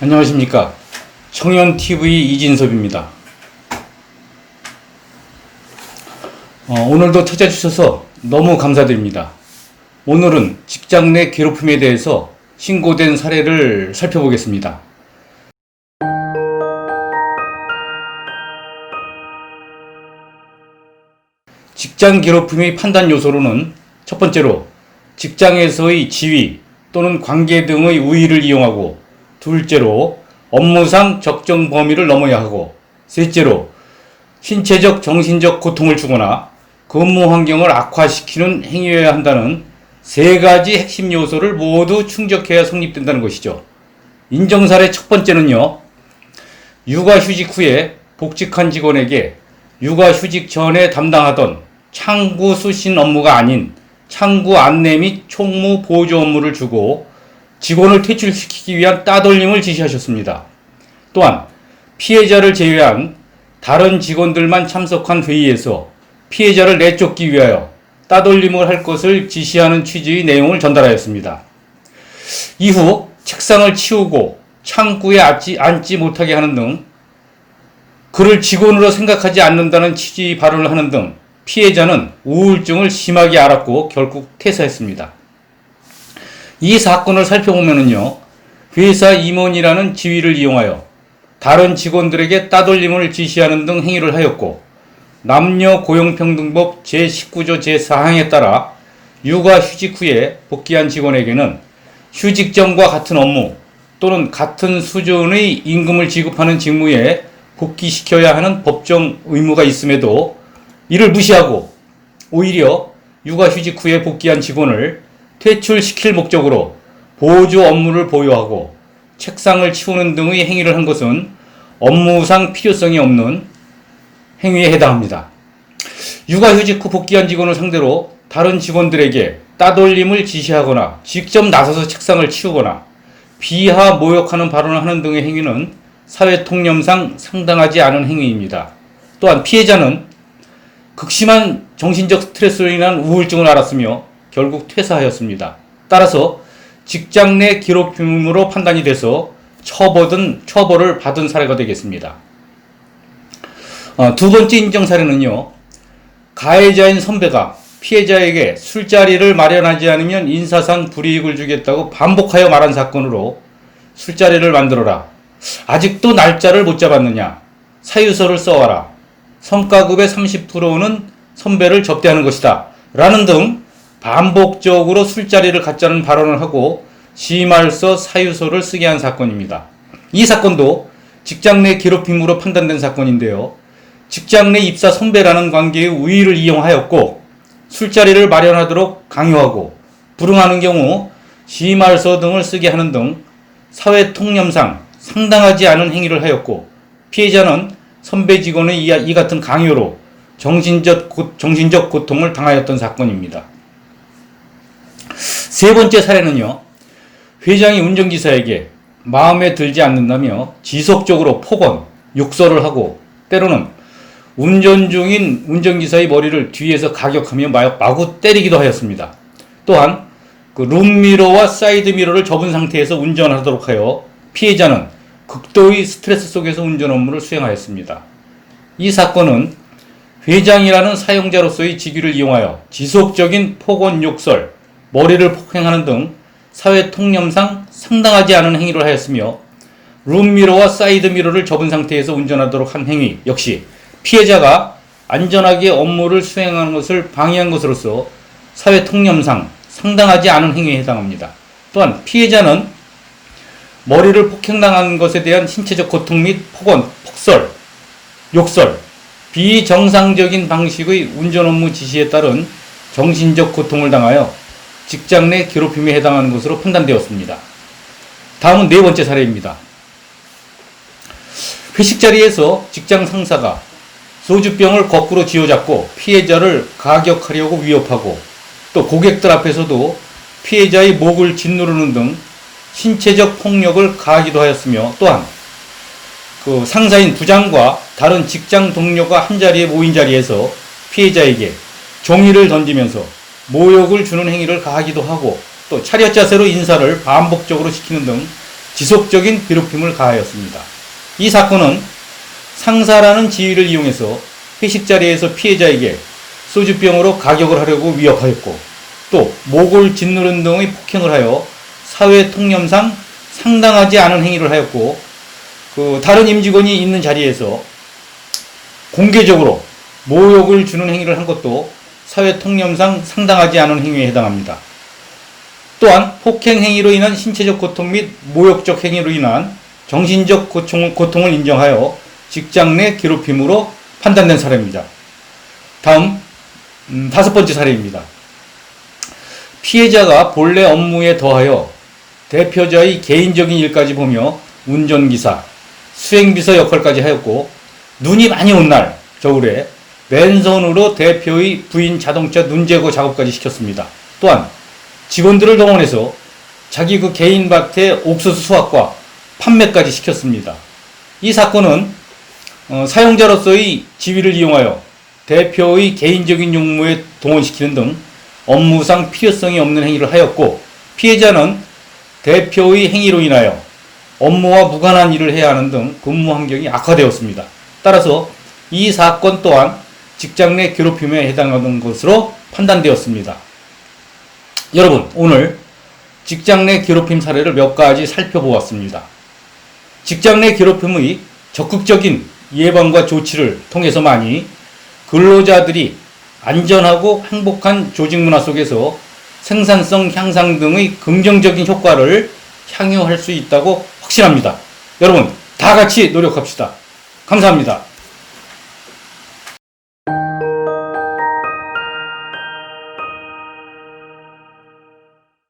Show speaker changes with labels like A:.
A: 안녕하십니까. 청년TV 이진섭입니다. 오늘도 찾아주셔서 너무 감사드립니다. 오늘은 직장 내 괴롭힘에 대해서 신고된 사례를 살펴보겠습니다. 직장 괴롭힘의 판단 요소로는 첫 번째로 직장에서의 지위 또는 관계 등의 우위를 이용하고, 둘째로 업무상 적정 범위를 넘어야 하고, 셋째로 신체적 정신적 고통을 주거나 근무 환경을 악화시키는 행위여야 한다는 세 가지 핵심 요소를 모두 충족해야 성립된다는 것이죠. 인정사례 첫 번째는요, 육아휴직 후에 복직한 직원에게 육아휴직 전에 담당하던 창구 수신 업무가 아닌 창구 안내 및 총무 보조 업무를 주고 직원을 퇴출시키기 위한 따돌림을 지시하셨습니다. 또한 피해자를 제외한 다른 직원들만 참석한 회의에서 피해자를 내쫓기 위하여 따돌림을 할 것을 지시하는 취지의 내용을 전달하였습니다. 이후 책상을 치우고 창구에 앉지 못하게 하는 등, 그를 직원으로 생각하지 않는다는 취지의 발언을 하는 등 피해자는 우울증을 심하게 앓았고 결국 퇴사했습니다. 이 사건을 살펴보면요, 회사 임원이라는 지위를 이용하여 다른 직원들에게 따돌림을 지시하는 등 행위를 하였고, 남녀고용평등법 제19조 제4항에 따라 육아휴직 후에 복귀한 직원에게는 휴직 전과 같은 업무 또는 같은 수준의 임금을 지급하는 직무에 복귀시켜야 하는 법정 의무가 있음에도 이를 무시하고 오히려 육아휴직 후에 복귀한 직원을 퇴출시킬 목적으로 보조 업무를 보유하고 책상을 치우는 등의 행위를 한 것은 업무상 필요성이 없는 행위에 해당합니다. 육아휴직 후 복귀한 직원을 상대로 다른 직원들에게 따돌림을 지시하거나 직접 나서서 책상을 치우거나 비하 모욕하는 발언을 하는 등의 행위는 사회통념상 상당하지 않은 행위입니다. 또한 피해자는 극심한 정신적 스트레스로 인한 우울증을 앓았으며 결국 퇴사하였습니다. 따라서 직장 내 괴롭힘으로 판단이 돼서 처벌을 받은 사례가 되겠습니다. 두 번째 인정 사례는요, 가해자인 선배가 피해자에게 술자리를 마련하지 않으면 인사상 불이익을 주겠다고 반복하여 말한 사건으로 술자리를 만들어라, 아직도 날짜를 못 잡았느냐, 사유서를 써와라, 성과급의 30%는 선배를 접대하는 것이다 라는 등 반복적으로 술자리를 갖자는 발언을 하고 심할서 사유서를 쓰게 한 사건입니다. 이 사건도 직장 내 괴롭힘으로 판단된 사건인데요, 직장 내 입사 선배라는 관계의 우위를 이용하였고 술자리를 마련하도록 강요하고 불응하는 경우 심할서 등을 쓰게 하는 등 사회통념상 상당하지 않은 행위를 하였고, 피해자는 선배 직원의 이 같은 강요로 정신적 고통을 당하였던 사건입니다. 세 번째 사례는요, 회장이 운전기사에게 마음에 들지 않는다며 지속적으로 폭언, 욕설을 하고 때로는 운전 중인 운전기사의 머리를 뒤에서 가격하며 마구 때리기도 하였습니다. 또한 룸미러와 사이드미러를 접은 상태에서 운전하도록 하여 피해자는 극도의 스트레스 속에서 운전 업무를 수행하였습니다. 이 사건은 회장이라는 사용자로서의 직위를 이용하여 지속적인 폭언, 욕설, 머리를 폭행하는 등 사회통념상 상당하지 않은 행위를 하였으며, 룸미러와 사이드미러를 접은 상태에서 운전하도록 한 행위 역시 피해자가 안전하게 업무를 수행하는 것을 방해한 것으로서 사회통념상 상당하지 않은 행위에 해당합니다. 또한 피해자는 머리를 폭행당한 것에 대한 신체적 고통 및 폭언, 폭설, 욕설, 비정상적인 방식의 운전 업무 지시에 따른 정신적 고통을 당하여 직장 내 괴롭힘에 해당하는 것으로 판단되었습니다. 다음은 네 번째 사례입니다. 회식 자리에서 직장 상사가 소주병을 거꾸로 쥐어잡고 피해자를 가격하려고 위협하고, 또 고객들 앞에서도 피해자의 목을 짓누르는 등 신체적 폭력을 가하기도 하였으며, 또한 상사인 부장과 다른 직장 동료가 한자리에 모인 자리에서 피해자에게 종이를 던지면서 모욕을 주는 행위를 가하기도 하고, 또 차렷 자세로 인사를 반복적으로 시키는 등 지속적인 괴롭힘을 가하였습니다. 이 사건은 상사라는 지위를 이용해서 회식 자리에서 피해자에게 소주병으로 가격을 하려고 위협하였고, 또 목을 짓누른 등의 폭행을 하여 사회 통념상 상당하지 않은 행위를 하였고, 다른 임직원이 있는 자리에서 공개적으로 모욕을 주는 행위를 한 것도 사회 통념상 상당하지 않은 행위에 해당합니다. 또한 폭행 행위로 인한 신체적 고통 및 모욕적 행위로 인한 정신적 고통을 인정하여 직장 내 괴롭힘으로 판단된 사례입니다. 다음 5번째 사례입니다. 피해자가 본래 업무에 더하여 대표자의 개인적인 일까지 보며 운전기사, 수행비서 역할까지 하였고, 눈이 많이 온 날 겨울에 맨손으로 대표의 부인 자동차 눈제거 작업까지 시켰습니다. 또한 직원들을 동원해서 자기 개인 밭에 옥수수 수확과 판매까지 시켰습니다. 이 사건은 사용자로서의 지위를 이용하여 대표의 개인적인 용무에 동원시키는 등 업무상 필요성이 없는 행위를 하였고, 피해자는 대표의 행위로 인하여 업무와 무관한 일을 해야 하는 등 근무 환경이 악화되었습니다. 따라서 이 사건 또한 직장 내 괴롭힘에 해당하는 것으로 판단되었습니다. 여러분, 오늘 직장 내 괴롭힘 사례를 몇 가지 살펴보았습니다. 직장 내 괴롭힘의 적극적인 예방과 조치를 통해서만이 근로자들이 안전하고 행복한 조직 문화 속에서 생산성 향상 등의 긍정적인 효과를 향유할 수 있다고 확신합니다. 여러분, 다 같이 노력합시다. 감사합니다.